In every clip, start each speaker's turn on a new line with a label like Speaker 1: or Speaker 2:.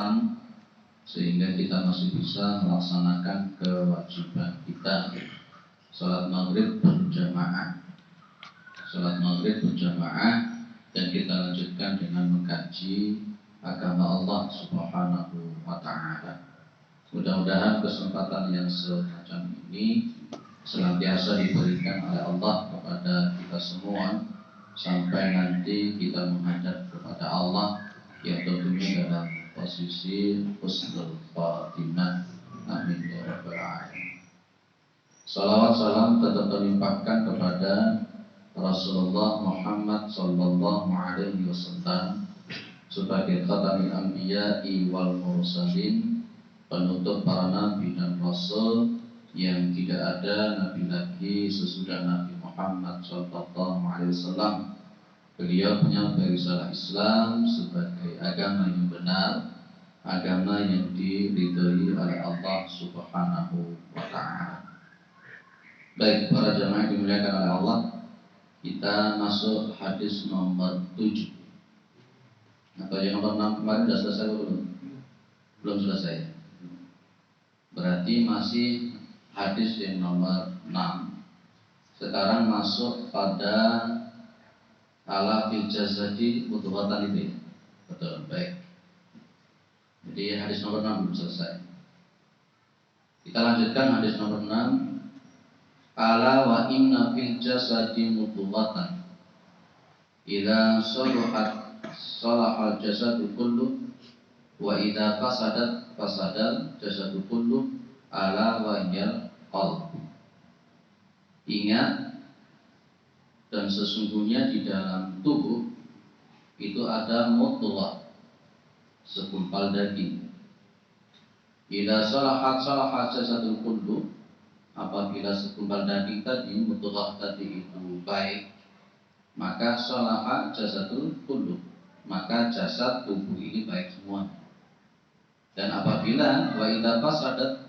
Speaker 1: kesempatan sehingga kita masih bisa melaksanakan kewajiban kita salat maghrib berjamaah. Dan kita lanjutkan dengan mengkaji agama Allah Subhanahu wa ta'ala. Mudah-mudahan kesempatan yang semacam ini senantiasa diberikan oleh Allah kepada kita semua sampai nanti kita menghadap kepada Allah yang tentunya dalam posisi husnul khatimah. Amin ya rabbal alamin. Salawat salam tetap terlimpahkan kepada Rasulullah Muhammad sallallahu alaihi wasallam sebagai khatamul anbiya'i wal mursalin, penutup para nabi dan rasul yang tidak ada nabi lagi sesudah Nabi Muhammad sallallahu alaihi wasallam. Beliau menyampai risalah Islam sebagai agama yang benar, agama yang diridhoi oleh Allah Subhanahu wa ta'ala. Baik para jamaah dimuliakan oleh Allah, kita masuk hadis nomor 7. Atau yang nomor 6 kemarin sudah selesai belum? Belum selesai. Berarti masih hadis yang nomor 6. Sekarang masuk pada ala fil jasadi mudghatan itu. Betul, baik. Jadi hadis nomor 6 belum selesai. Kita lanjutkan hadis nomor 6. Ala wa inna fil jasadi mudghatan idza salahal jasadu kullu wa idza fasadal jasadu kullu ala wa hiya qalb. Ingat, dan sesungguhnya di dalam tubuh itu ada mudghah, segumpal daging. Idza salahat jasadul kullu, apabila segumpal daging tadi, mudghah tadi itu baik, maka salaha jasadul kullu, maka jasad tubuh ini baik semua. Dan apabila wa idza fasadat,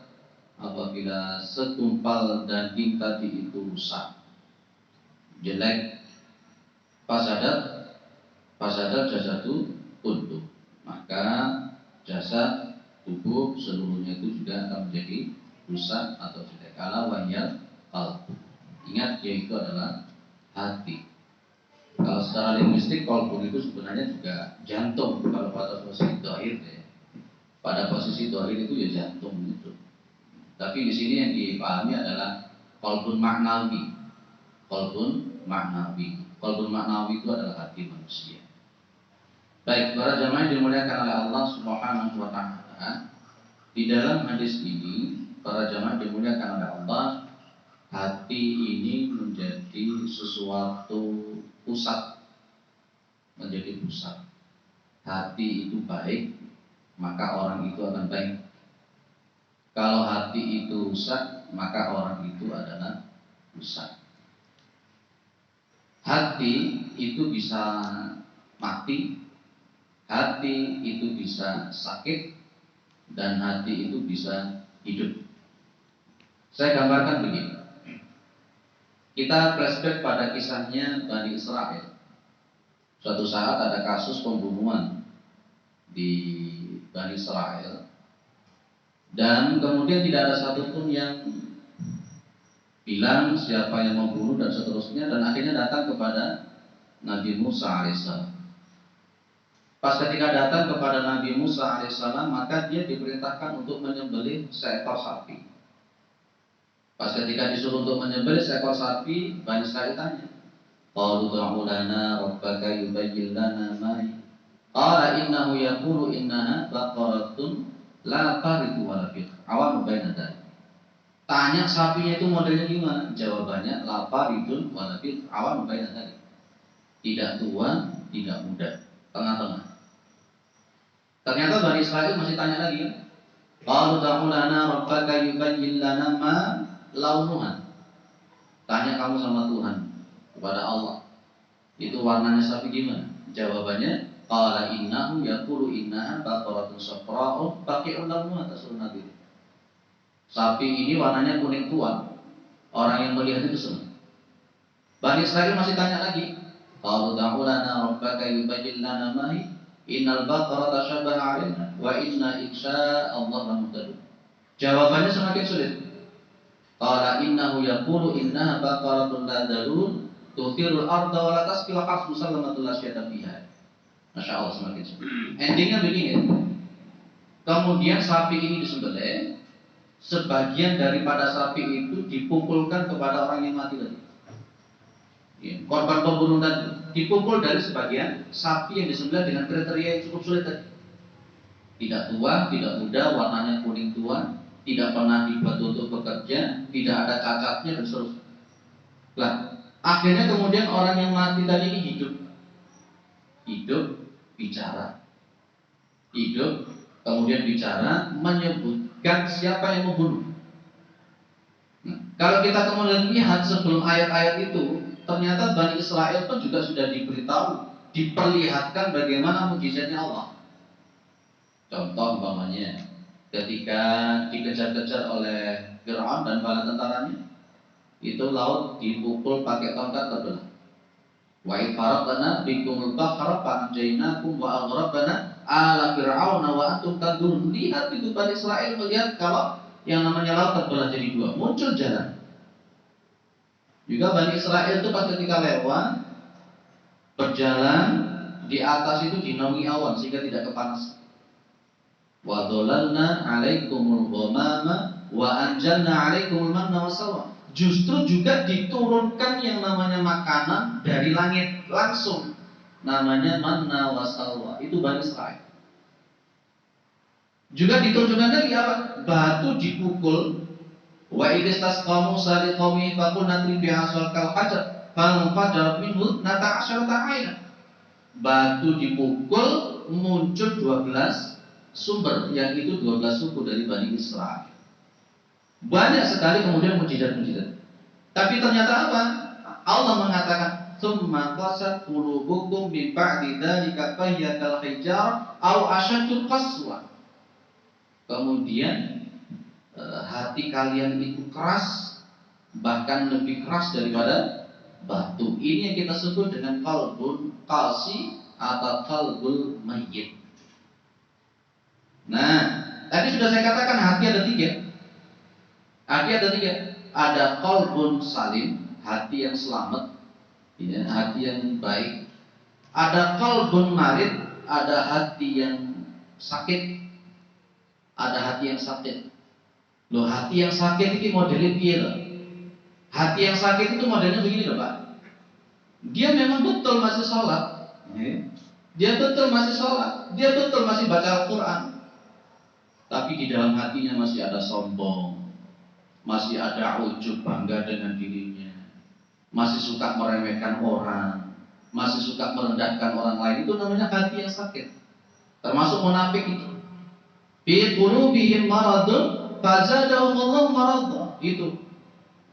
Speaker 1: apabila segumpal daging tadi itu rusak, jelek, fasadat jasadu kullu, maka jasad tubuh seluruhnya itu juga akan menjadi rusak atau jelek. Ala wanyal qalb. Ingat, yaitu adalah hati. Kalau secara linguistik qalbun itu sebenarnya juga jantung. Kalau pada posisi dhahir ya. Pada posisi dhahir itu ya jantung gitu. Tapi di sini yang dipahami adalah qalbun maknawi. Qalbun maknawi itu adalah hati manusia. Baik, para jamaah yang dimuliakan oleh Allah Subhanahu wa ta'ala, di dalam hadis ini para jamaah dimuliakan oleh Allah, hati ini menjadi sesuatu pusat, menjadi pusat. Hati itu baik, maka orang itu akan baik. Kalau hati itu rusak, maka orang itu adalah rusak. Hati itu bisa mati, hati itu bisa sakit, dan hati itu bisa hidup. Saya gambarkan begini. Kita flashback pada kisahnya Bani Israel. Suatu saat ada kasus pembunuhan di Bani Israel, dan kemudian tidak ada satupun yang bilang siapa yang membunuh dan seterusnya, dan akhirnya datang kepada Nabi Musa alaihissalam. Pas ketika datang kepada Nabi Musa alaihissalam, maka dia diperintahkan untuk menyembelih seekor sapi. Pas ketika disuruh untuk menyembelih seekor sapi, Bani Israil tanya, qalu ud'u lana rabbaka yubayyin lana ma hiya. Qala innahu yaqulu innaha baqaratun la faridu wa la biq. Awan baina dzalik. Tanya sapinya itu modelnya gimana? Jawabannya la faridun wa la biq. Awan baina dzalik. Tidak tua, tidak muda, tengah-tengah. Ternyata Bani Israil masih tanya lagi. Qalu ud'u lana rabbaka yubayyin lana ma launuha. Tanya kamu sama Tuhan, kepada Allah, itu warnanya sapi gimana? Jawabannya qala innahu yaqulu innaha baqaratun safra'un faqi'un launuha, tasawwur Nabi. Sapi ini warnanya kuning tua. Orang yang melihat itu senang. Bani Israil masih tanya lagi. Qalu ud'u lana rabbaka yubayyin lana ma hiya. Innal baqara tasyabaha 'alaina wa inna insya Allah lamuhtadun. Jawabannya semakin sulit. Qala innahu yaqulu innaha baqaratun la dalun tuthirul arda wa la tasqil harth musallamatul la syai'ata fiha. Masya Allah, semakin sulit. Endingnya begini. Kemudian sapi ini disembelih, sebagian daripada sapi itu dipukulkan kepada orang yang mati tadi. Ya, korban pembunuhan tadi dipukul dari sebagian sapi yang disembelih dengan kriteria yang cukup sulit tadi. Tidak tua, tidak muda, warnanya kuning tua, tidak pernah dibuat untuk bekerja, tidak ada cacatnya dan seterusnya. Nah, akhirnya kemudian orang yang mati tadi ini hidup bicara, hidup kemudian bicara menyebutkan siapa yang membunuh. Nah, kalau kita kemudian lihat sebelum ayat-ayat itu, ternyata Bani Israel pun juga sudah diberitahu, diperlihatkan bagaimana mukjizatnya Allah. Contoh umpamanya, ketika dikejar-kejar oleh Fir'aun dan bala tentaranya, itu laut dipukul pakai tongkat terbelah. Wa ifaratna bikumul bahra fa'anjaynakum wa aghraqna ala fir'auna wa antum tanzurun. Lihat itu Bani Israel melihat kalau yang namanya laut terbelah jadi dua, muncul jalan. Juga Bani Israel itu pas ketika lewat berjalan di atas itu dinaungi awan sehingga tidak kepanasan. Wa dhalalna 'alaikumul ghamama wa anjalna 'alaikumul manna wassalwa. Justru juga diturunkan yang namanya makanan dari langit langsung, namanya manna wassalwa. Itu Bani Israil. Juga ditunjukkan lagi apa? Batu dipukul. Wa idistasqa Musa liqaumihi faqul nadrib bi'asal kal hajar fanfajarat minhu 12 'aina. Batu dipukul, muncul 12 sumber, yang itu 12 suku dari Bani Israil. Banyak sekali kemudian mukjizat-mukjizat. Tapi ternyata apa? Allah mengatakan, "Tsumma qasat qulubukum min ba'di dzalika fa hiya kal hijar aw ashaddu qaswa." Kemudian hati kalian itu keras, bahkan lebih keras daripada batu. Ini yang kita sebut dengan qalbun qasi atau qalbul mayyit. Nah, tadi sudah saya katakan hati ada tiga. Hati ada tiga. Ada qalbun salim, hati yang selamat, ya, hati yang baik. Ada qalbun marid, ada hati yang sakit. Ada hati yang sakit. Loh, hati yang sakit itu modelnya piye loh? Hati yang sakit itu modelnya begini loh Pak. Dia memang betul masih sholat, dia betul masih sholat, dia betul masih baca Al-Quran, tapi di dalam hatinya masih ada sombong, masih ada ujub, bangga dengan dirinya, masih suka meremehkan orang, masih suka merendahkan orang lain. Itu namanya hati yang sakit. Termasuk munafik itu. Fi qulubihim maradun fazadahumullahu maradha. Itu.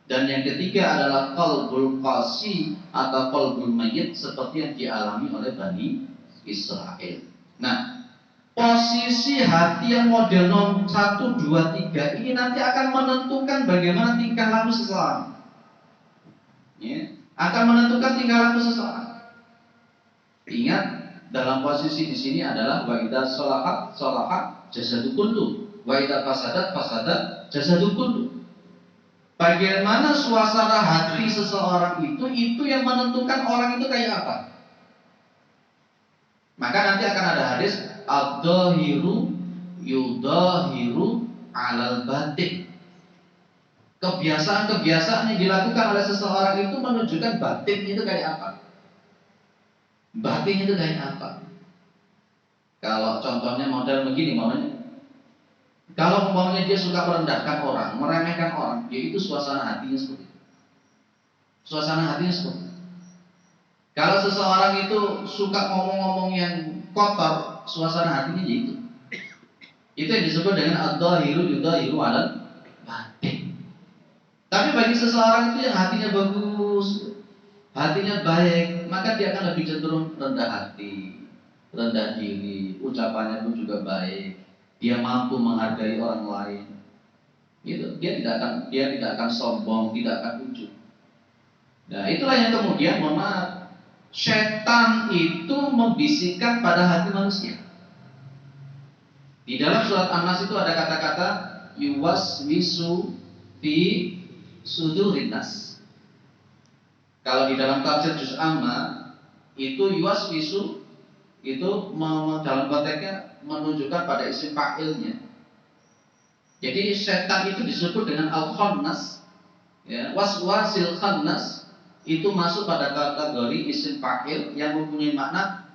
Speaker 1: Dan yang ketiga adalah qalbul qasi atau qalbul mayyit, seperti yang dialami oleh Bani Israel. Nah, posisi hati yang model 1, 2, 3 ini nanti akan menentukan bagaimana tingkah laku seseorang. Ya, akan menentukan tingkah laku seseorang. Ingat, dalam posisi di sini adalah wa idza shalahat jasadu kullu, wa idza fasadat jasadu kullu. Bagaimana suasana hati seseorang itu yang menentukan orang itu kayak apa. Maka nanti akan ada hadis ad-dhahiru yudahiru 'alal batin. Kebiasaan-kebiasaan yang dilakukan oleh seseorang itu menunjukkan batin itu kayak apa. Batin itu kayak apa. Kalau contohnya model begini, kalau umpamanya dia suka merendahkan orang, meremehkan orang, yaitu suasana hatinya seperti itu. Suasana hatinya seperti itu. Kalau seseorang itu suka ngomong-ngomong yang kotor, suasana hatinya yaitu. Itu yang disebut dengan ad-dhahiru yudahiru 'alal batin. Tapi bagi seseorang itu yang hatinya bagus, hatinya baik, maka dia akan lebih cenderung rendah hati, rendah diri, ucapannya pun juga baik. Dia mampu menghargai orang lain. Gitu. Dia tidak akan sombong, tidak akan ujub. Nah, itulah yang kemudian mohon maaf, Setan itu membisikkan pada hati manusia. Di dalam surat An-Nas itu ada kata-kata yuwaswisu fi sudurin nas. Kalau di dalam tafsir juz amma itu yuwaswisu itu dalam konteksnya menunjukkan pada isim fa'ilnya. Jadi setan itu disebut dengan al-khannas, ya, waswasil khannas itu masuk pada kategori isim fa'il yang mempunyai makna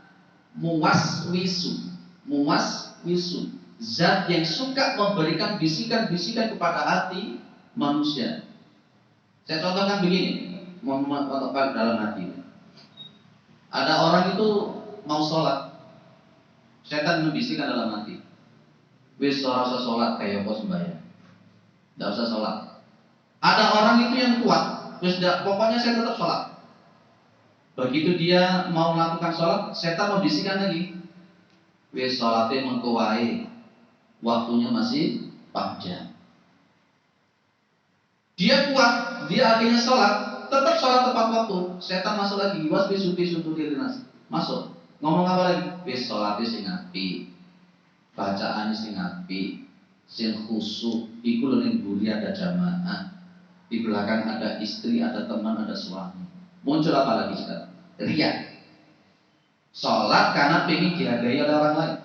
Speaker 1: muwaswisu. Muwaswisu, zat yang suka memberikan bisikan-bisikan kepada hati manusia. Saya contohkan begini, memotokkan dalam hati. Ada orang itu mau sholat, setan membisikkan dalam hati, wis ora usah sholat kayak apa sembahyang, tidak usah sholat. Ada orang itu yang kuat, wis pokoknya saya tetap sholat. Begitu dia mau melakukan sholat, setan membisikkan lagi, wis sholatnya mengkuai, waktunya masih panjang. Dia kuat, dia akhirnya sholat, tetap sholat tepat waktu. Setan masuk lagi, was bisuti suntulinas, masuk. Ngomong apa lagi? Wis sholatnya sing apik, bacaan sing apik, sing khusyuk. Iku lho ning mburi ada jamaah, di belakang ada istri, ada teman, ada suami. Muncul apa lagi sekarang? Riya. Sholat karena pengen dihargai oleh orang lain,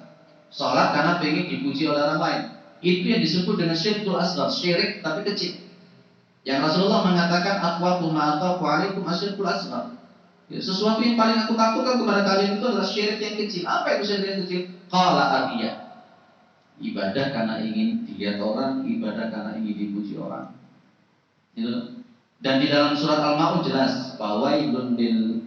Speaker 1: sholat karena pengen dipuji oleh orang lain. Itu yang disebut dengan syirkul asghar, syirik tapi kecil. Yang Rasulullah mengatakan aqwaqu ma'aqaqu alaikum asyirkul asghar. Ya, sesuatu yang paling aku takutkan kepada kalian itu adalah syirik yang kecil. Apa itu syirik yang kecil? Qala ariyah. Ibadah karena ingin dilihat orang, ibadah karena ingin dipuji orang. Itu. Dan di dalam surat Al-Ma'un jelas bahwa wailun lil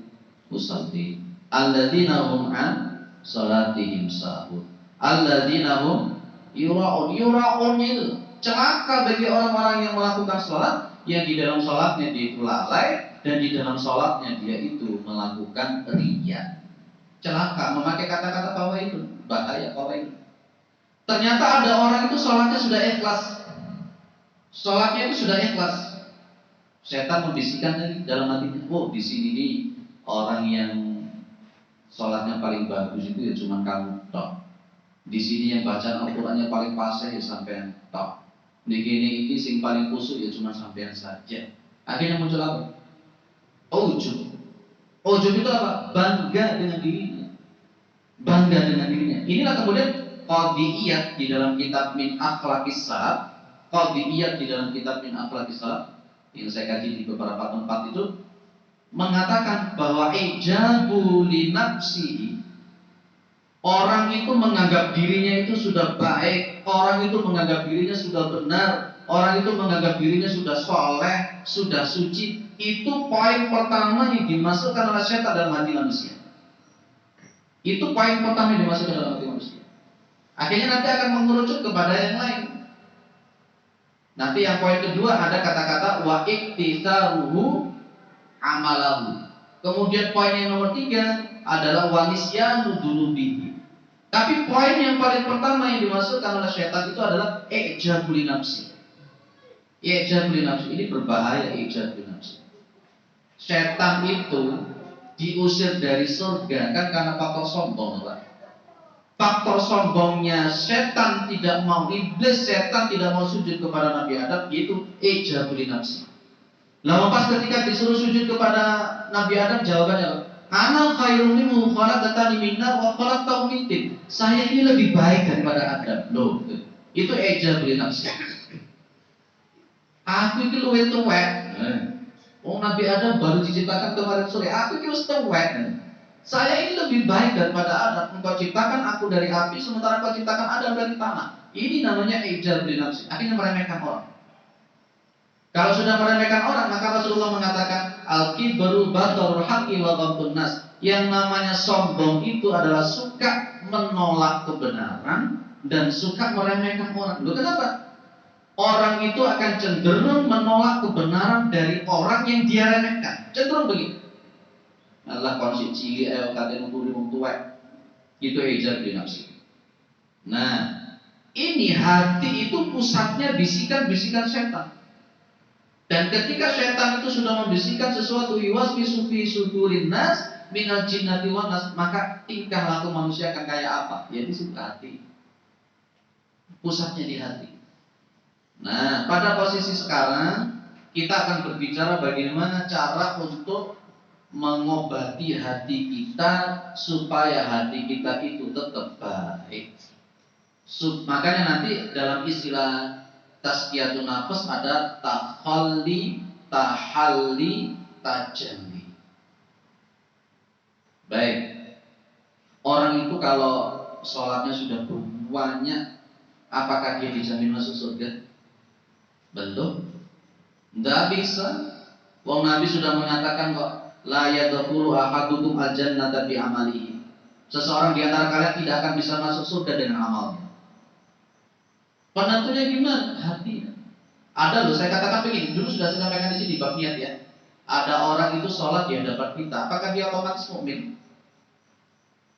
Speaker 1: musallin alladzina hum an salatihim sahun alladzina hum yura'un. Yura'unnya itu celaka bagi orang-orang yang melakukan sholat, yang di dalam sholatnya dia itu lalai, dan di dalam sholatnya dia itu melakukan riya. Celaka, memakai kata-kata bahwa itu bahaya, bahwa itu. Ternyata ada orang itu sholatnya sudah ikhlas, sholatnya itu sudah ikhlas. Setan membisikkan lagi dalam hatinya, oh di sini nih orang yang sholatnya paling bagus itu ya cuma kamu tok. Di sini yang bacaan Al-Qur'annya paling fasih ya sampean tok. Di ini sing paling khusyuk ya cuma sampean saja. Akhirnya muncul apa? Ujub. Ujub itu apa? Bangga dengan dirinya. Bangga dengan dirinya. Inilah kemudian qadiyat di dalam kitab Min Akhlaqis Salaf. Qadiyat di dalam kitab Min Akhlaqis Salaf yang saya kaji di beberapa tempat itu mengatakan bahwa ijabu li nafsihi, orang itu menganggap dirinya itu sudah baik, orang itu menganggap dirinya sudah benar, orang itu menganggap dirinya sudah soleh, sudah suci. Itu poin pertama yang dimasukkan oleh setan dalam hati manusia. Itu poin pertama yang dimasukkan dalam hati manusia. Akhirnya nanti akan mengerucut kepada yang lain. Nanti yang poin kedua ada kata-kata wa iktisaruhu amalahu. Kemudian poin yang nomor 3 adalah wa nisyanu dunubihi. Tapi poin yang paling pertama yang dimasukkan oleh setan itu adalah ijabul nafsi. Ijabul nafsi ini berbahaya. Ijabul nafsi. Setan itu diusir dari surga kan karena faktor sombong, Pak. Faktor sombongnya setan tidak mau, iblis setan tidak mau sujud kepada Nabi Adam, yaitu ijabul nafsi. Lalu pas ketika disuruh sujud kepada Nabi Adam, jawabannya ana khairun minhu khalaqtani min nar wa khalaqtahu min tin. Saya ini lebih baik daripada Adam. Loh, itu ijabul nafsi. Aku iki luwih tuwek. Oh, Nabi Adam baru diciptakan kemarin sore. Aku iki wis tuwek. Saya ini lebih baik daripada Adam. Engkau ciptakan aku dari api, sementara engkau ciptakan Adam dari tanah. Ini namanya ijabul nafsi. Akhirnya meremehkan orang. Kalau sudah meremehkan orang, maka Rasulullah mengatakan al-kibru batarul haqqi wa ghamtun nas. Yang namanya sombong itu adalah suka menolak kebenaran dan suka meremehkan orang. Loh, kenapa? Orang itu akan cenderung menolak kebenaran dari orang yang dia remehkan. Cenderung begitu. Allah konsep cili katanya nuturi wong tuwek. Itu ijabul nafsi. Nah, ini hati itu pusatnya bisikan-bisikan setan. Dan ketika setan itu sudah membisikkan sesuatu yuwaswisu fi sudurin nas minal jinnati wan nas, maka tingkah laku manusia akan kayak apa? Ya di situ hati. Pusatnya di hati. Nah, pada posisi sekarang kita akan berbicara bagaimana cara untuk mengobati hati kita supaya hati kita itu tetap baik. Makanya nanti dalam istilah tazkiyatun nafs ada takhalli, tahalli, tajalli. Baik. Orang itu kalau sholatnya sudah banyak, apakah dia dijamin masuk surga? Belum. Tidak bisa. Wong Nabi sudah mengatakan kok, la yadkhulu ahadukum al-jannata bi amalihi. Seseorang di antara kalian tidak akan bisa masuk surga dengan amalnya. Penentunya gimana? Hati. Ada loh, saya katakan begini, dulu sudah saya sampaikan di sini bab niat ya. Ada orang itu sholat di hadapan kita, apakah dia otomatis mukmin?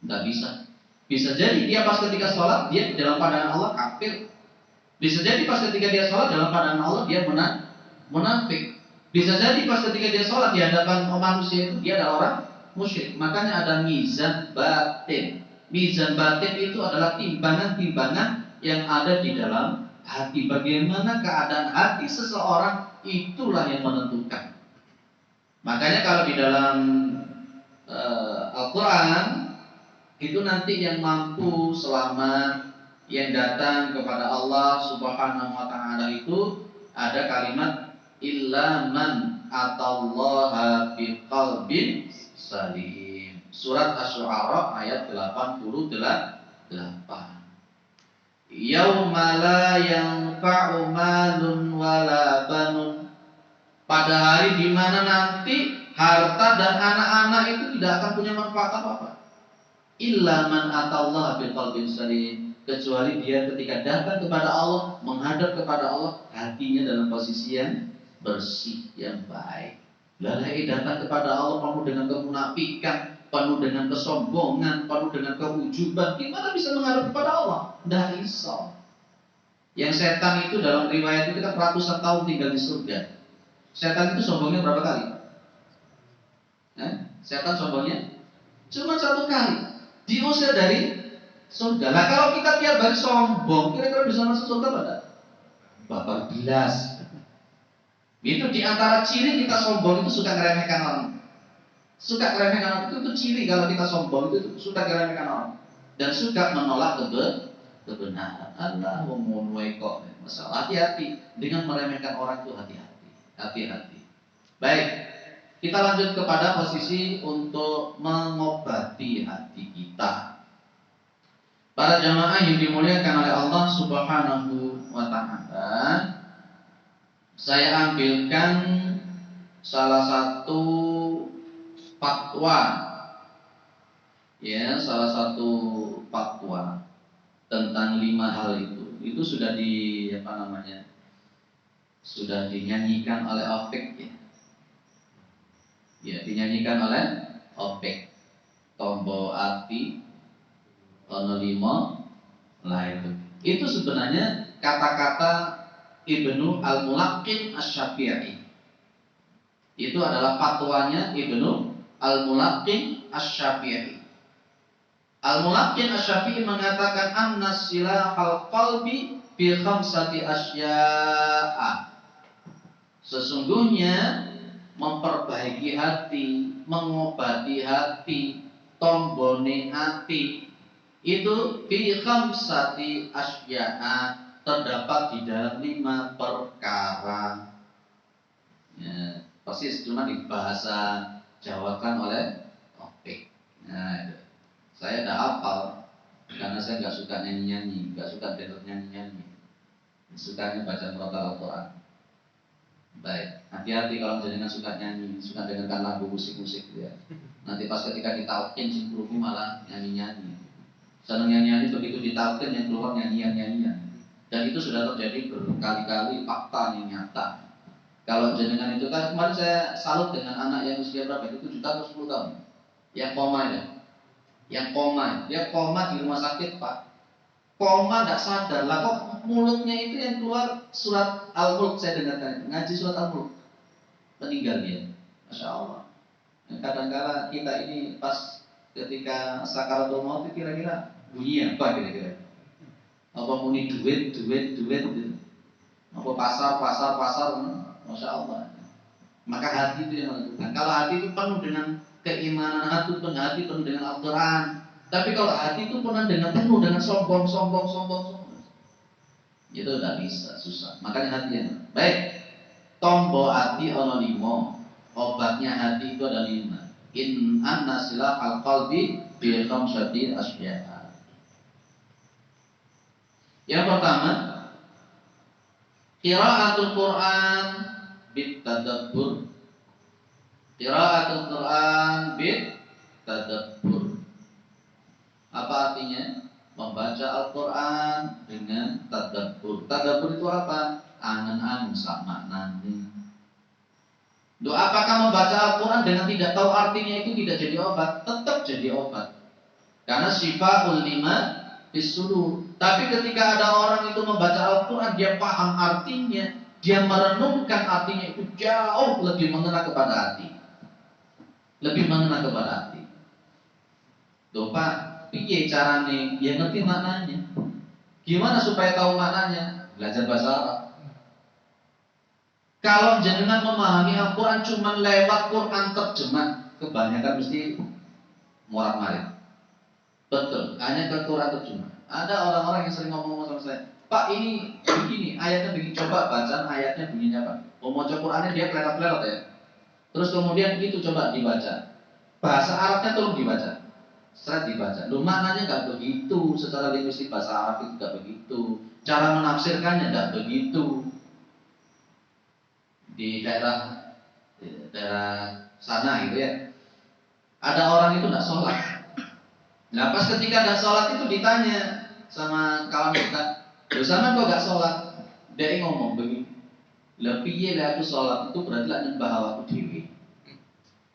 Speaker 1: Tidak bisa. Bisa jadi dia pas ketika sholat dia dalam pandangan Allah kafir. Bisa jadi pas ketika dia sholat dalam pandangan Allah dia munafik. Bisa jadi pas ketika dia sholat di hadapan manusia itu dia adalah orang musyrik. Makanya ada mizan batin. Mizan batin itu adalah timbangan-timbangan yang ada di dalam hati. Bagaimana keadaan hati seseorang itulah yang menentukan. Makanya kalau di dalam Al-Quran itu nanti yang mampu selamat, yang datang kepada Allah Subhanahu wa ta'ala itu ada kalimat illa man atallaha biqalbin salim. Surat Asy-Syu'ara ayat 88. Yauma la yanfa'u malun wala banun. Pada hari di mana nanti harta dan anak-anak itu tidak akan punya manfaat apa-apa. Illa man atallaha biqalbin salim, kecuali dia ketika datang kepada Allah, menghadap kepada Allah, hatinya dalam posisi yang bersih, yang baik. Lalu datang kepada Allah penuh dengan kemunafikan, penuh dengan kesombongan, penuh dengan keujuban, gimana bisa menghadap kepada Allah? Tidak bisa. Yang setan itu dalam riwayat itu kan ratusan tahun tinggal di surga. Setan itu sombongnya berapa kali? Setan sombongnya cuma satu kali. Diusir dari surga. Nah kalau kita tiap hari sombong, kira-kira bisa masuk surga pada? Bapak bilas. Itu diantara ciri kita sombong itu suka ngeremehkan orang. Suka ngeremehkan orang itu ciri kalau kita sombong itu suka ngeremehkan orang dan suka menolak kebenaran. Allah memunuhi kok. Masalah hati-hati dengan meremehkan orang itu hati-hati. Baik. Kita lanjut kepada posisi untuk mengobati hati kita. Para jamaah yang dimuliakan oleh Allah Subhanahu wa ta'ala, saya ambilkan salah satu fatwa. Ya, salah satu fatwa tentang 5 hal itu. Itu sudah sudah dinyanyikan oleh Opik ya. Ya, dinyanyikan oleh Opik. Tombo ati ono 5 lain. Itu sebenarnya kata-kata Ibnu Al-Mulaqqin Asy-Syafi'i. Itu adalah fatwanya Ibnu Al-Mulaqqin Asy-Syafi'i. Al-Mulaqqin Asy-Syafi'i mengatakan anna silahal qalbi fi khamsati asya'a. Sesungguhnya memperbaiki hati, mengobati hati, tombone hati itu fi khamsati asya'a, terdapat di dalam 5 perkara. Ya, persis cuma dibahasa Jawakan oleh Opik. Nah, itu. Saya tidak hafal karena saya nggak suka nyanyi-nyanyi, nggak suka denger nyanyi-nyanyi. Sukanya baca murotal Al-Quran. Baik, hati-hati kalau jenengan suka nyanyi, suka dengarkan lagu musik-musik ya. Nanti pas ketika ditalkin si guru malah nyanyi-nyanyi. Senang nyanyi-nyanyi, begitu ditalkin yang keluar nyanyian-nyanyian. Dan itu sudah terjadi berkali-kali, fakta yang nyata. Kalau jenengan itu kan kemarin saya salut dengan anak yang usia berapa? Itu 7 tahun atau 10 tahun. Yang koma ya. Yang koma, dia koma di rumah sakit Pak. Koma tidak sadar lah kok mulutnya itu yang keluar surat Al-Mulk, saya dengarkan ngaji surat Al-Mulk. meninggal dia. Masya Allah. Kadang-kala kita ini pas ketika sakaratul maut kira-kira bunyi apa kira-kira? Apa muni duit gitu. Apa pasar, Masya Allah. Maka hati itu yang menentukan. Kalau hati itu penuh dengan keimanan, hati penuh dengan Al-Quran. Tapi kalau hati itu penuh dengan sombong, itu udah bisa, susah. Makanya hati yang baik. Tombo hati ono limo, obatnya hati itu ada 5. In anna silah al-qalbi bi khamsati asya'a. Yang pertama, qiraatul Quran bit tadabbur. Qiraatul Quran bit tadabbur. Apa artinya? Membaca Al-Quran dengan tadabbur. Tadabbur itu apa? Angan-angan sama maknanya. Loh, apakah membaca Al-Quran dengan tidak tahu artinya itu tidak jadi obat? Tetap jadi obat. Karena syifaul lima bisudur. Tapi ketika ada orang itu membaca Al-Quran, dia paham artinya, dia merenungkan artinya itu jauh lebih mengena kepada hati. Lebih mengena kepada hati. Loh Pak, piye carane dia ngerti maknanya? Gimana supaya tahu maknanya? Belajar bahasa Arab. Kalau jenengan memahami Al-Quran cuma lewat Quran terjemah, kebanyakan mesti morak-marik. Betul, hanya ke Quran terjemah. Ada orang-orang yang sering ngomong sama saya, Pak ini begini, ayatnya begini, coba bacaan ayatnya bunyinya Pak. Mau Qurannya dia pletot-pletot ya. Terus kemudian itu coba dibaca. Bahasa Arabnya tolong dibaca. Seret dibaca. Loh maknanya nggak begitu. Secara linguistik bahasa Arab itu nggak begitu. Cara menafsirkannya nggak begitu. Di daerah sana gitu ya. Ada orang itu nggak sholat. Nah pas ketika nggak sholat itu ditanya sama kawan kita, loh sana kok nggak sholat? Dia ngomong begini, lebih ya aku sholat itu berarti lah nyembah awakku dewi.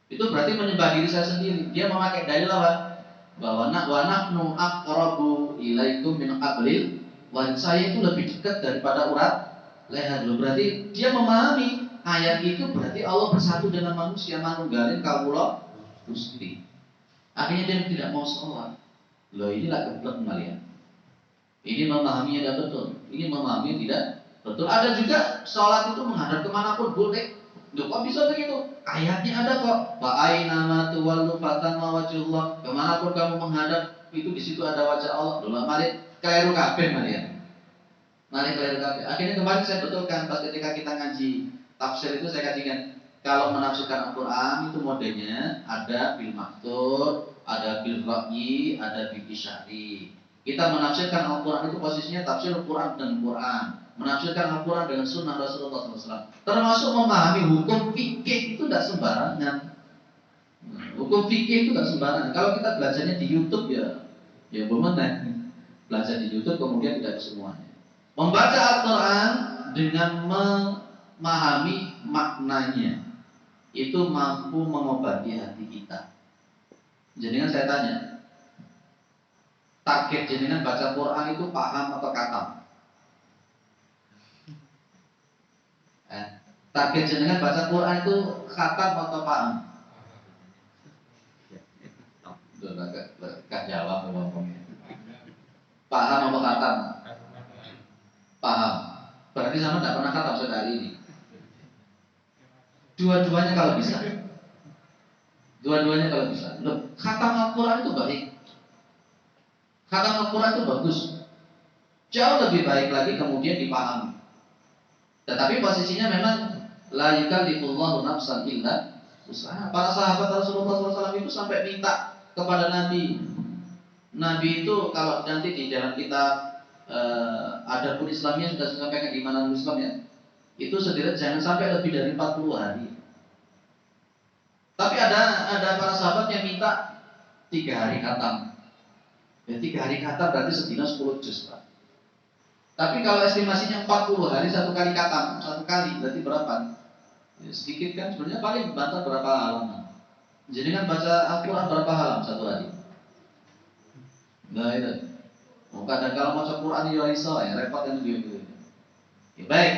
Speaker 1: Itu berarti menyembah diri saya sendiri. Dia memakai dalil apa? Bahwa nahnu aqrabu ilaikum min qablil wa saya itu lebih dekat daripada urat leher. Berarti dia memahami ayat itu berarti Allah bersatu dengan manusia, manunggalin kawula Gusti. Akhirnya dia tidak mau sholat. Loh inilah geblek kalian. Ini memahaminya tidak betul. Ini memahaminya tidak betul. Ada juga sholat itu menghadap kemanapun boleh. Loh kok bisa begitu? Ayatnya ada kok. Fa'aina ma tuwallu fatama wajhullah. Kemanapun kamu menghadap itu di situ ada wajah Allah. Loh mari keliru kabeh kalian. Mari keliru kabeh. Akhirnya kemarin saya betulkan pas ketika kita ngaji tafsir itu saya kajikan. Kalau menafsirkan Al-Quran itu modelnya ada bil maktur, ada bil ra'yi, ada bil isyari. Kita menafsirkan Al-Quran itu posisinya tafsir Al-Quran dan Quran. Menafsirkan Al-Quran dengan sunnah Rasulullah SAW. Termasuk memahami hukum fikih itu tidak sembarangan. Hukum fikih itu tidak sembarangan. Kalau kita belajarnya di YouTube ya benar. Belajar di YouTube kemudian tidak semuanya. Membaca Al-Quran dengan memahami maknanya itu mampu mengobati hati kita. Jenengan saya tanya, target jenengan baca Quran itu paham atau khatam? Target jenengan baca Quran itu khatam atau paham? Gak jawab ngomongnya. Paham atau khatam? Paham. Berarti sama tidak pernah khatam sekali ini. Dua-duanya kalau bisa. Dua-duanya kalau bisa. Loh, khatam Al-Quran itu baik. Khatam Al-Quran itu bagus. Jauh lebih baik lagi kemudian dipahami. Tetapi posisinya memang la yukallifullahu nafsan illa wus'aha. Para sahabat Rasulullah SAW itu sampai minta kepada Nabi. Nabi itu kalau nanti di dalam kitab Adabul Islamnya sudah sampaikan di mana Islam ya. Itu sendiri jangan sampai lebih dari 40 hari. Tapi ada para sahabat yang minta 3 hari khatam. Ya 3 hari khatam berarti sedina 10 juz, Pak. Tapi kalau estimasinya 40 hari satu kali khatam, satu kali berarti berapa? Ya, sedikit kan sebenarnya paling bantar berapa halaman. Jadi kan baca Al-Quran berapa halaman satu hari? Nah itu. Kadang kalau baca Quran ya iso ya repot kan gitu. Ya, baik.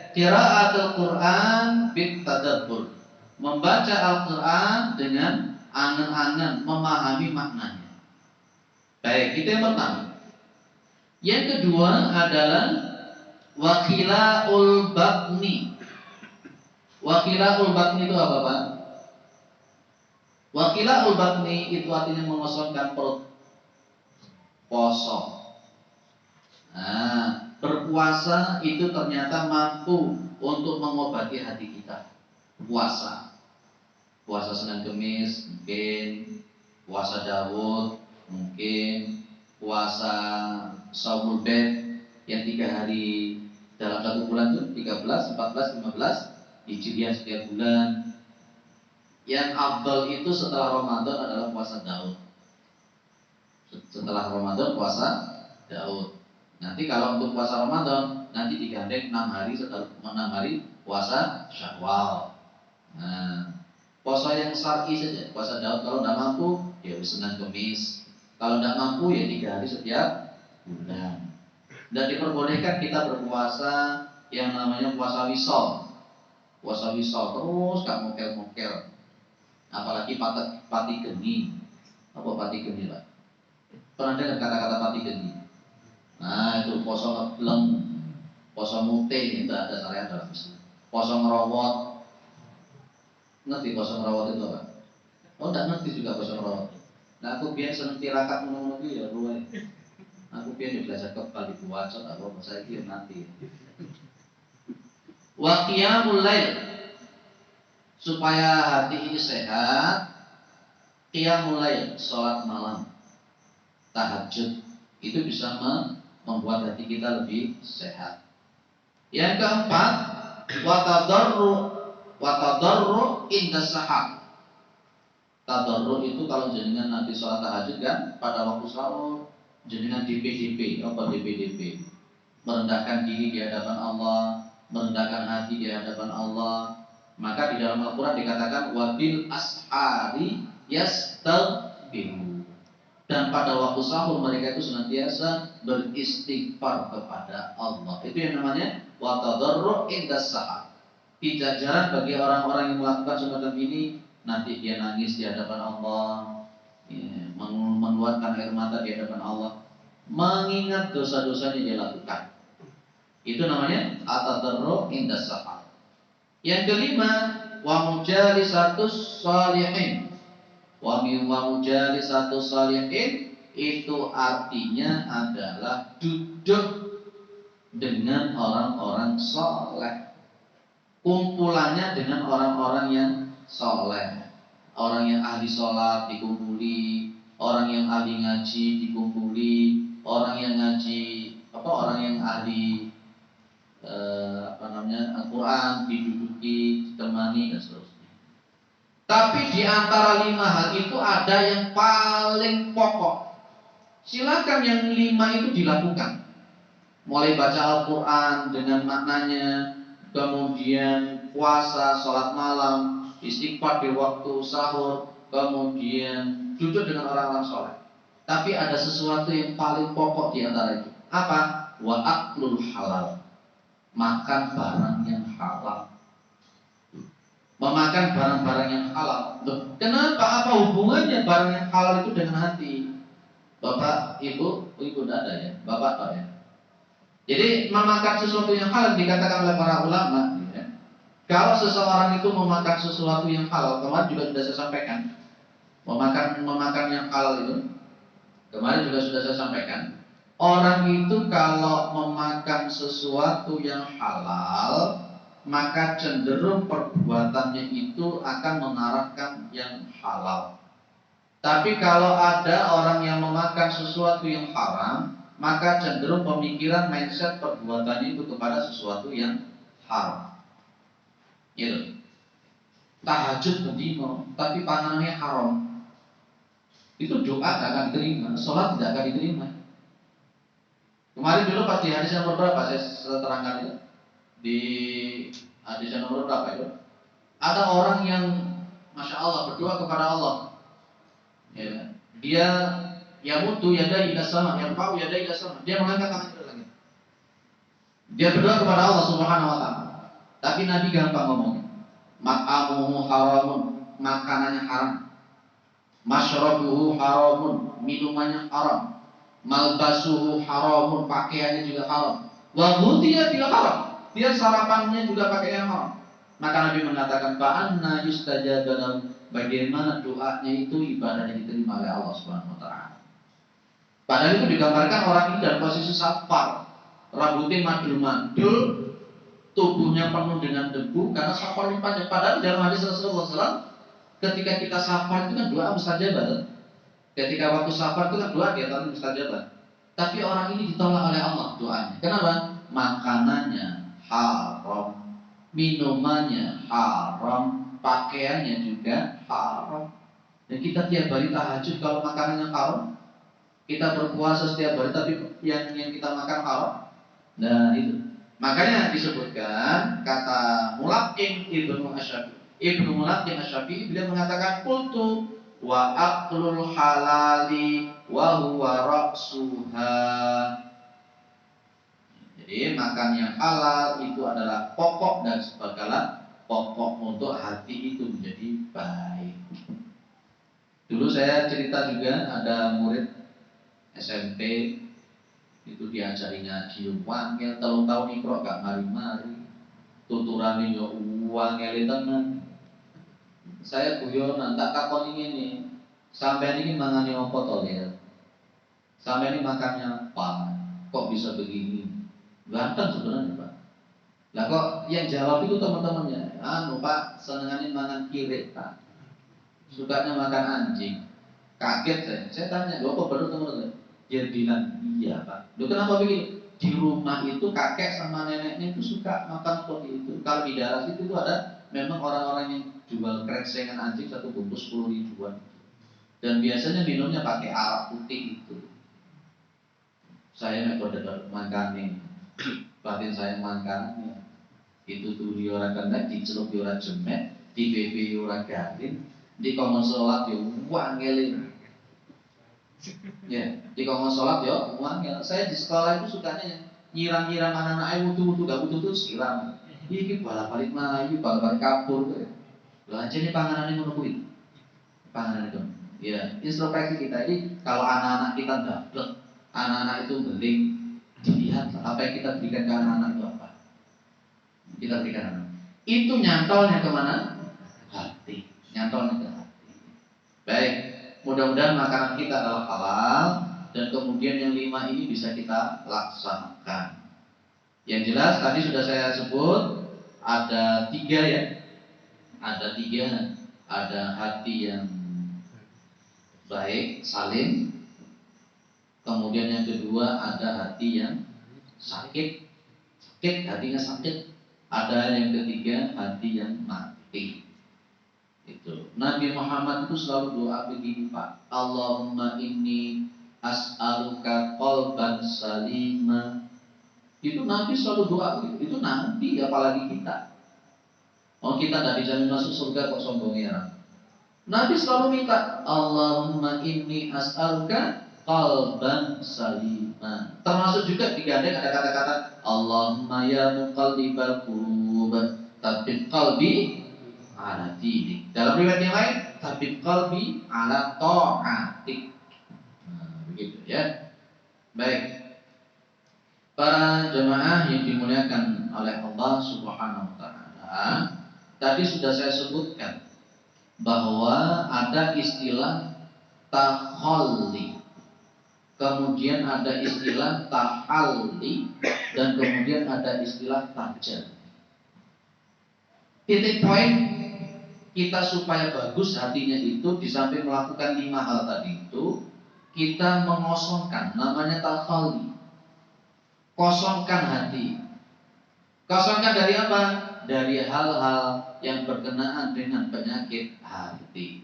Speaker 1: Qiraatul Quran bit tadabbur. Membaca Al-Quran dengan angan-angan memahami maknanya. Baik, itu yang pertama. Yang kedua adalah wakilaul batni. Wakilaul batni itu apa, Pak? Wakilaul batni itu artinya mengosongkan perut. Kosong. Nah, berpuasa itu ternyata mampu untuk mengobati hati kita. Puasa Senin Kemis mungkin, puasa Daud mungkin, puasa Saumul Bed yang 3 hari dalam 1 bulan itu 13, 14, 15 Hijriah setiap bulan. Yang afdal itu setelah Ramadan adalah puasa Daud. Setelah Ramadan puasa Daud. Nanti kalau untuk puasa Ramadan nanti digandeng 6 hari setelah 6 hari puasa Syawal. Nah, puasa yang syar'i saja, puasa Daud kalau tidak mampu ya Senin Kemis. Kalau tidak mampu ya 3 hari setiap bulan. Dan diperbolehkan kita berpuasa yang namanya puasa wisol. Puasa wisol terus gak mokel-mokel. Apalagi pati geni. Apa pati geni, Pak? Pernah dengar kata-kata pati geni? Nah, itu puasa ngebleng, puasa mute itu ada syariat dalam Islam. Puasa ngerawat. Ngerti puasa ngerawat itu apa? Oh, enggak ngerti juga puasa ngerawat. Nah, aku biar seneng tirakat ngomong ya luwe. Aku biar belajar kebal di puasa atau apa saya kira nanti. Wa qiyamul lail. Supaya hati ini sehat, qiyamul lail, salat malam, tahajud itu bisa membuat hati kita lebih sehat. Yang keempat, wa tadarru inda sahar. Tadarru itu kalau jenengan nanti sholat tahajud kan pada waktu sahur jenengan DP, apa DP, merendahkan diri di hadapan Allah, merendahkan hati di hadapan Allah. Maka di dalam Al-Quran dikatakan wabil ashari yastaghfiru. Dan pada waktu sahur mereka itu senantiasa beristighfar kepada Allah. Itu yang namanya wa tadarru inda sahar. Tidak jarang bagi orang-orang yang melakukan semacam ini, nanti dia nangis di hadapan Allah, ya, mengeluarkan air mata di hadapan Allah, mengingat dosa-dosanya dia lakukan. Itu namanya at-tadarru inda sahar. Yang kelima, wa mujalisatus shalihin. Wa mujalisatus shalihin itu artinya adalah duduk dengan orang-orang saleh. Kumpulannya dengan orang-orang yang soleh, orang yang ahli sholat dikumpuli, orang yang ahli ngaji dikumpuli, orang yang ngaji orang yang ahli Al-Quran diduduki, ditemani dan seterusnya. Tapi di antara 5 hal itu ada yang paling pokok. Silakan yang 5 itu dilakukan. Mulai baca Al-Quran dengan maknanya, kemudian puasa, sholat malam, istighfar di waktu sahur, kemudian duduk dengan orang-orang soleh. Tapi ada sesuatu yang paling pokok di antara itu. Apa? Wa aklul halal. Makan barang yang halal. Memakan barang-barang yang halal. Loh, kenapa? Apa hubungannya barang yang halal itu dengan hati? Bapak, ibu tidak ada ya? Bapak, Pak ya? Jadi memakan sesuatu yang halal dikatakan oleh para ulama ya. Kalau seseorang itu memakan sesuatu yang halal, kemarin juga sudah saya sampaikan, memakan yang halal itu kemarin juga sudah saya sampaikan, orang itu kalau memakan sesuatu yang halal, maka cenderung perbuatannya itu akan mengarahkan yang halal. Tapi kalau ada orang yang memakan sesuatu yang haram, maka cenderung pemikiran mindset perbuatannya itu kepada sesuatu yang haram. Gitu. Tahajud bendino, tapi panganannya haram. Itu doa tidak akan diterima, sholat tidak akan diterima. Kemarin dulu pas di hadis nomor berapa saya terangkan itu? Di hadis nomor berapa itu? Ada orang yang Masya Allah berdoa kepada Allah. Ya, dia yamutu yadai ila sama, yarfa'u yadai ila sama. Dia mengangkat tangan ke langit. Dia berdoa kepada Allah Subhanahu wa taala. Tapi Nabi gampang ngomongnya. Mat'amuhu haramun, makanannya haram. Masyrabuhu haramun, minumannya haram. Malbasuhu haramun, pakaiannya juga haram. Wa ghudhiya bil haram, dia sarapannya juga pakaian haram. Maka Nabi mengatakan, fa'anna yustajabu lahu, bagaimana doanya itu ibadahnya diterima oleh Allah Subhanahu wa taala. Padahal itu digambarkan orang ini dalam posisi safar, rambutnya mandul-mandul, tubuhnya penuh dengan debu karena safar ini panjang. Padahal dalam hadis Rasulullah SAW, ketika kita safar itu kan doa mustajabah. Ketika waktu safar itu kan doa di antara mustajabah. Tapi orang ini ditolak oleh Allah doanya. Kenapa? Makanannya haram, minumannya haram, pakaiannya juga haram. Dan kita tiap hari tahajud kalau makanannya haram, kita berpuasa setiap hari tapi yang kita makan haram. Nah itu. Makanya disebutkan kata Mulaqin Ibnu Mulaqin Asy-Syafi'i, beliau mengatakan qultu wa aqlul halali wa huwa ra'suha. Jadi makan yang halal itu adalah pokok dan segala pokok untuk hati itu menjadi baik. Dulu saya cerita juga ada murid SMP itu diajari ngaji wangel telung tahun ikro gak mari-mari, tuturane yo wangel tenan. Saya guyonan tak takon ini, sampean ini mangane apa to ya? Sampean ini makannya apa? Kok bisa begini? Ganteng sebenarnya Pak. Lah kok yang jawab itu teman-temannya, anu Pak, senengane mangan kirek Pak. Sukanya makan anjing. Kaget saya tanya, "Lho apa benar teman-teman?" Dia bilang, "Iya Pak." "Lho kenapa begini?" Di rumah itu kakek sama neneknya itu suka makan seperti itu. Kalau di daerah situ itu ada memang orang-orang yang jual kreksengan anjing satu bungkus 10 ribuan. Dan biasanya minumnya pakai arak putih itu. Saya nek kode mangkane, batin saya mangkane. Itu turi ora kena, dicelup ora jemet, di BB ora garing, di kongkon sholat yo wangel. Ya, di kongkon sholat yo wangel. Saya di sekolah itu sukanya nyiram-nyiram anak-anak wudu-wudu gak wudu tuh siram. Iki balik melayu, balik kabur tuh. Lah jadi panganane ngono kuwi. Panganan itu. Ya, introspeksi kita ini kalau anak-anak kita dablek, anak-anak itu beling, dilihat apa yang kita berikan ke anak-anak itu apa. Kita berikan anak. Itu nyantolnya kemana? Hati. Nyantolnya ke hati. Baik, mudah-mudahan makanan kita adalah halal dan kemudian yang 5 ini bisa kita laksanakan. Yang jelas tadi sudah saya sebut ada 3 ya. Ada 3. Ada hati yang baik, salim. Kemudian yang kedua ada hati yang sakit, hatinya sakit. Ada yang ketiga hati yang mati. Itu Nabi Muhammad itu selalu doa begini Pak, Allahumma inni as'aluka qalban salima. Itu Nabi selalu doa itu Nabi, apalagi kita. Oh kita tidak bisa masuk surga kok sombong ya. Nabi selalu minta Allahumma inni as'aluka qalban salima. Termasuk juga digandeng ada kata-kata Allahumma ya muqallibal qulub tsabbit qalbi ala dinik. Dalam riwayat yang lain tsabbit qalbi ala ta'atik. Begitu ya. Baik. Para jemaah yang dimuliakan oleh Allah Subhanahu wa taala, tadi sudah saya sebutkan bahwa ada istilah takhalli, kemudian ada istilah tahalli, dan kemudian ada istilah tajalli. Titik poin kita supaya bagus hatinya itu, di samping melakukan 5 hal tadi itu, kita mengosongkan, namanya takhalli. Kosongkan hati. Kosongkan dari apa? Dari hal-hal yang berkenaan dengan penyakit hati.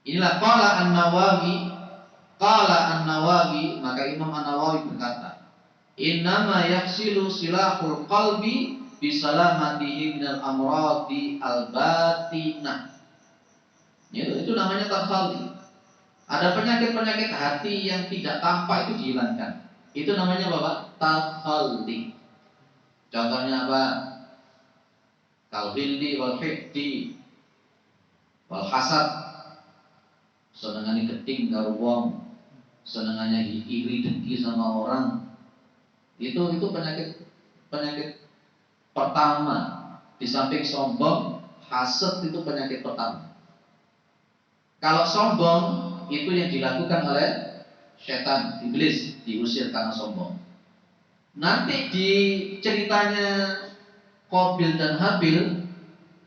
Speaker 1: Inilah qala An-Nawawi, maka Imam An-Nawawi berkata, innama yaksilu silahul qalbi bisalamatihi minal amradi al-batinah. Itu namanya takhalli. Ada penyakit-penyakit hati yang tidak tampak itu dihilangkan. Itu namanya Bapak takhalli. Contohnya apa? Kal ghilli wal hiqdi wal hasad, senengane keting karo wong, senengane iri dengki sama orang. Itu penyakit pertama. Di samping sombong, hasad itu penyakit pertama. Kalau sombong itu yang dilakukan oleh setan, iblis, diusir karena sombong. Nanti di ceritanya Qabil dan Habil,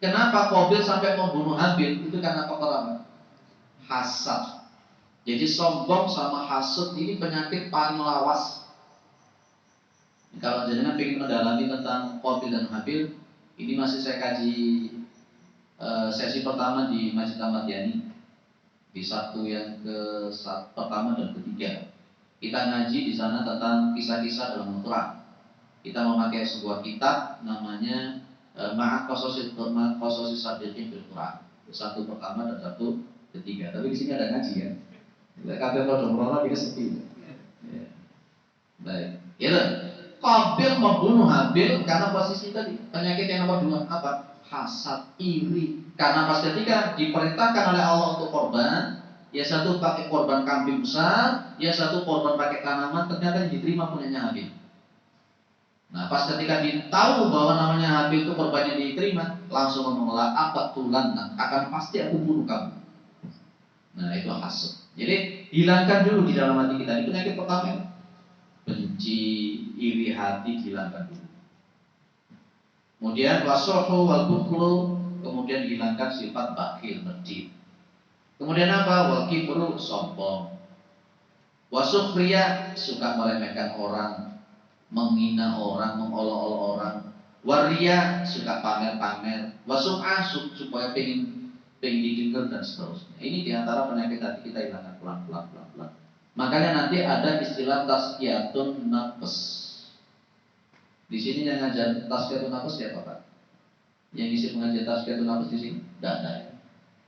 Speaker 1: kenapa Qabil sampai membunuh Habil? Itu karena perkara hasad. Jadi sombong sama hasad ini penyakit paling lawas. Kalau jenengan ingin mendalami tentang Qabil dan Habil, ini masih saya kaji sesi pertama di Masjid Ahmad Yani, di Sabtu yang pertama dan ketiga. Kita ngaji di sana tentang kisah-kisah dalam Al-Quran. Kita memakai sebuah kitab namanya Ma'at Qasasis Sadiqin bil Quran. Satu pertama dan satu ketiga. Tapi di sini ada ngaji ya. Kabeh padha merono iki sepi. Ya. Baik. Ya. Qabil membunuh Habil karena posisi tadi. Penyakit yang nomor 2 apa? Hasad, iri. Karena pas ketika diperintahkan oleh Allah untuk korban, ya satu pakai korban kambing besar, ya satu korban pakai tanaman, ternyata yang diterima punyanya Habil. Nah, pas ketika ditahu bahwa namanya Habil itu korbannya diterima, langsung menolak, apa tulan, akan pasti aku bunuh kamu. Nah, itu hasad. Jadi hilangkan dulu di dalam hati kita. Itu penyakit pertama. Benci, iri hati dihilangkan dulu. Kemudian wasuhu wal bukhlu, kemudian hilangkan sifat bakhil, medit. Kemudian apa? Wal kibru, sombong. Wasukriya, suka meremehkan orang, menghina orang, mengolok-olok orang. Waria, suka pamer-pamer. Wasum'ah, supaya pengen didengar dan seterusnya. Ini diantara penyakit hati kita hilangkan pelan-pelan. Makanya nanti ada istilah tazkiyatun nafs. Di sini yang ngajar tazkiyatun nafs siapa Pak? Yang isi pengajian tazkiyatun nafs di sini? Tidak ada ya.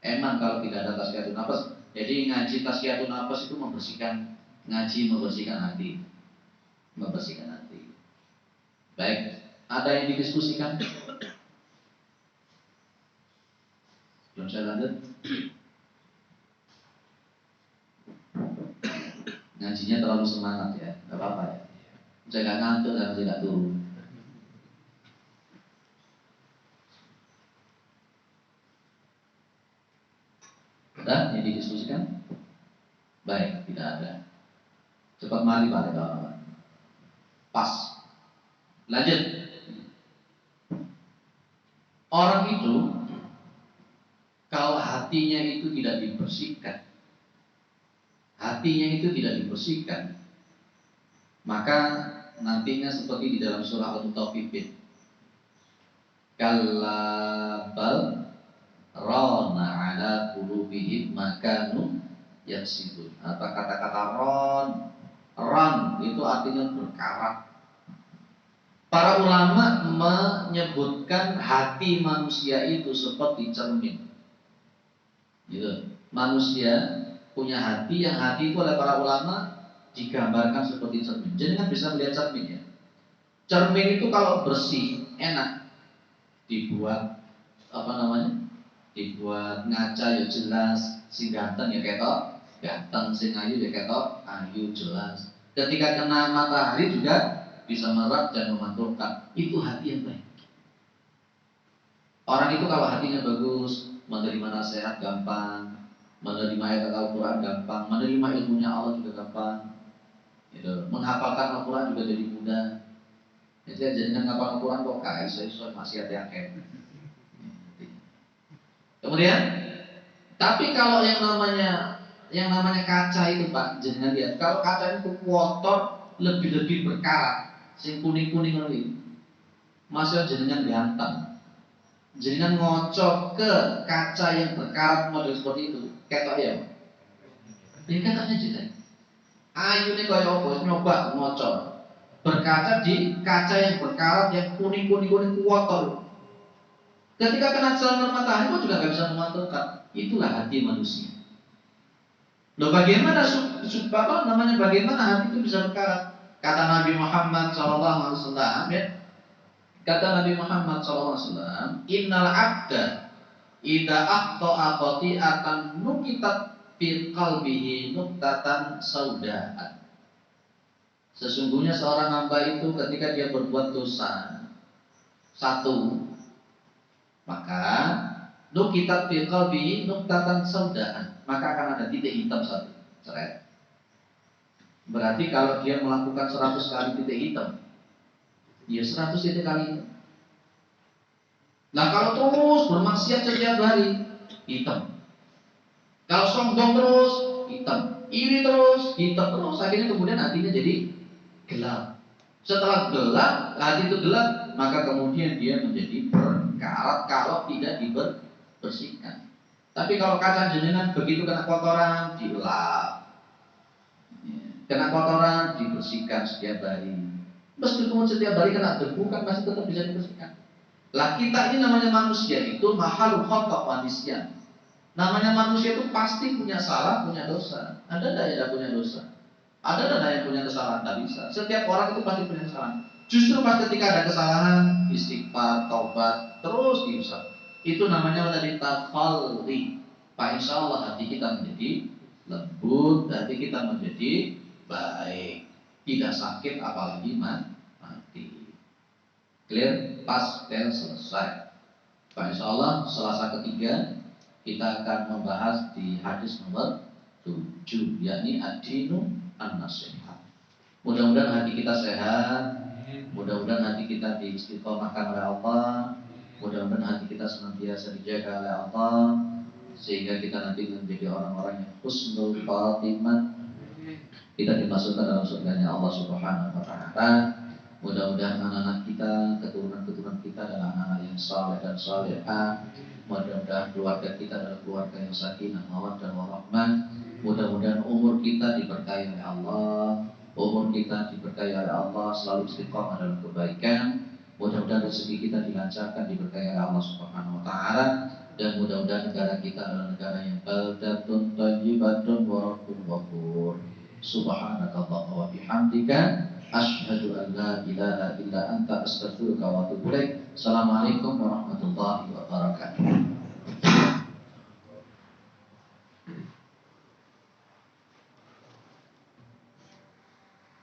Speaker 1: Emang kalau tidak ada tazkiyatun nafs, jadi ngaji tazkiyatun nafs itu membersihkan hati. Membersihkan hati. Baik, ada yang didiskusikan? Belum saya lanjut. Ngajinya terlalu semangat ya, nggak apa-apa ya. Saya nggak ngantuk dan saya nggak turun. Ada yang didiskusikan? Baik, tidak ada. Cepat mari Pak, kawan-kawan. Pas. Lanjut. Orang itu kalau hatinya itu tidak dibersihkan, maka nantinya seperti di dalam surah Al-Mutaffifin. Kalla bal rana ala qulubihim ma kanu yaksibun. Atau kata-kata ran itu artinya berkarat. Para ulama menyebutkan hati manusia itu seperti cermin. Gitu. Manusia punya hati, yang hati itu oleh para ulama digambarkan seperti cermin. Jadi kan bisa melihat cermin ya. Cermin itu kalau bersih, enak. Dibuat dibuat ngaca ya jelas, sing ganteng ya ketok ganteng, sing ayu ya ketok ayu jelas. Ketika kena matahari juga bisa merat dan memantulkan. Itu hati yang baik. Orang itu kalau hatinya bagus, menerima nasihat gampang, menerima ayat Al-Quran gampang, menerima ilmunya Allah juga gampang, gitu. Menghafalkan Al-Quran juga jadi mudah. Jadi dengan ngapal Al-Quran kok kayak iso maksiat yang Kemudian, tapi kalau yang namanya kaca itu Pak, jangan lihat. Kalau kaca itu kotor, lebih berkarat, sing kuning-kuning lagi, masih jenengan ganteng. Jenengan ngocok ke kaca yang berkarat model seperti itu, ketok ya. Ini katanya jelek. Ayu nih kaya apa? Nyoba ngocok. Berkaca di kaca yang berkarat yang kuning kotor. Ketika kena sinar matahari pun juga nggak bisa memantulkan. Itulah hati manusia. Loh bagaimana bagaimana hati itu bisa berkarat? Kata Nabi Muhammad SAW ya, Kata Nabi Muhammad SAW, Innal abda idza akhta'a khati'atan nukitat fi qalbihi nuktatan saudaan. Sesungguhnya seorang hamba itu ketika dia berbuat dosa satu, maka nukitat fi qalbihi nuktatan saudaan, maka akan ada titik hitam satu. Ceret. Berarti kalau dia melakukan 100 kali titik hitam, ya 100 titik kali hitam. Nah kalau terus bermaksiat setiap hari, hitam. Kalau sombong terus, hitam. Iri terus, hitam terus. Akhirnya kemudian hatinya jadi gelap. Setelah gelap, hati itu gelap, maka kemudian dia menjadi berkarat kalau tidak dibersihkan. Tapi kalau kaca jenengan begitu kena kotoran, dilap. Kena kotoran, dibersihkan setiap hari. Meskipun setiap hari kena debu kan masih tetap bisa dibersihkan. Lah kita ini namanya manusia itu mahalul khata' wa nisyan. Namanya manusia itu pasti punya salah, punya dosa. Ada enggak yang tidak punya dosa? Ada enggak yang punya kesalahan? Tidak bisa. Setiap orang itu pasti punya kesalahan. Justru pas ketika ada kesalahan, istighfar, taubat, terus diusap. Itu namanya tadi tafalli. Pak insya Allah hati kita menjadi lembut, hati kita menjadi baik, tidak sakit apalagi mati. Clear, pas dan selesai. Pak insya Allah Selasa ketiga kita akan membahas di hadis nomor 7, yakni ad-dinu an-nasihat. Mudah-mudahan hati kita sehat, mudah-mudahan hati kita diistiqomahkan oleh Allah, mudah-mudahan hati kita senantiasa dijaga oleh Allah, sehingga kita nanti menjadi orang-orang yang husnul khatimah. Kita dimasukkan dalam surganya Allah Subhanahu wa Ta'ala. Mudah-mudahan anak-anak kita, keturunan-keturunan kita adalah anak-anak yang saleh dan salehah. Mudah-mudahan keluarga kita adalah keluarga yang sakinah, mawaddah warahmah. Mudah-mudahan umur kita diberkahi oleh Allah, umur kita diberkahi oleh Allah, selalu istiqomah dalam kebaikan. Mudah-mudahan rezeki kita dilancarkan, diberkahi oleh Allah Subhanahu wa Ta'ala. Dan mudah-mudahan negara kita adalah negara yang baldatun thayyibatun wa rabbun ghafur. Subhanakallahumma wa bihamdika asyhadu an la ilaha illa anta astaghfiruka wa atubu ilaik. Assalamualaikum warahmatullahi wabarakatuh.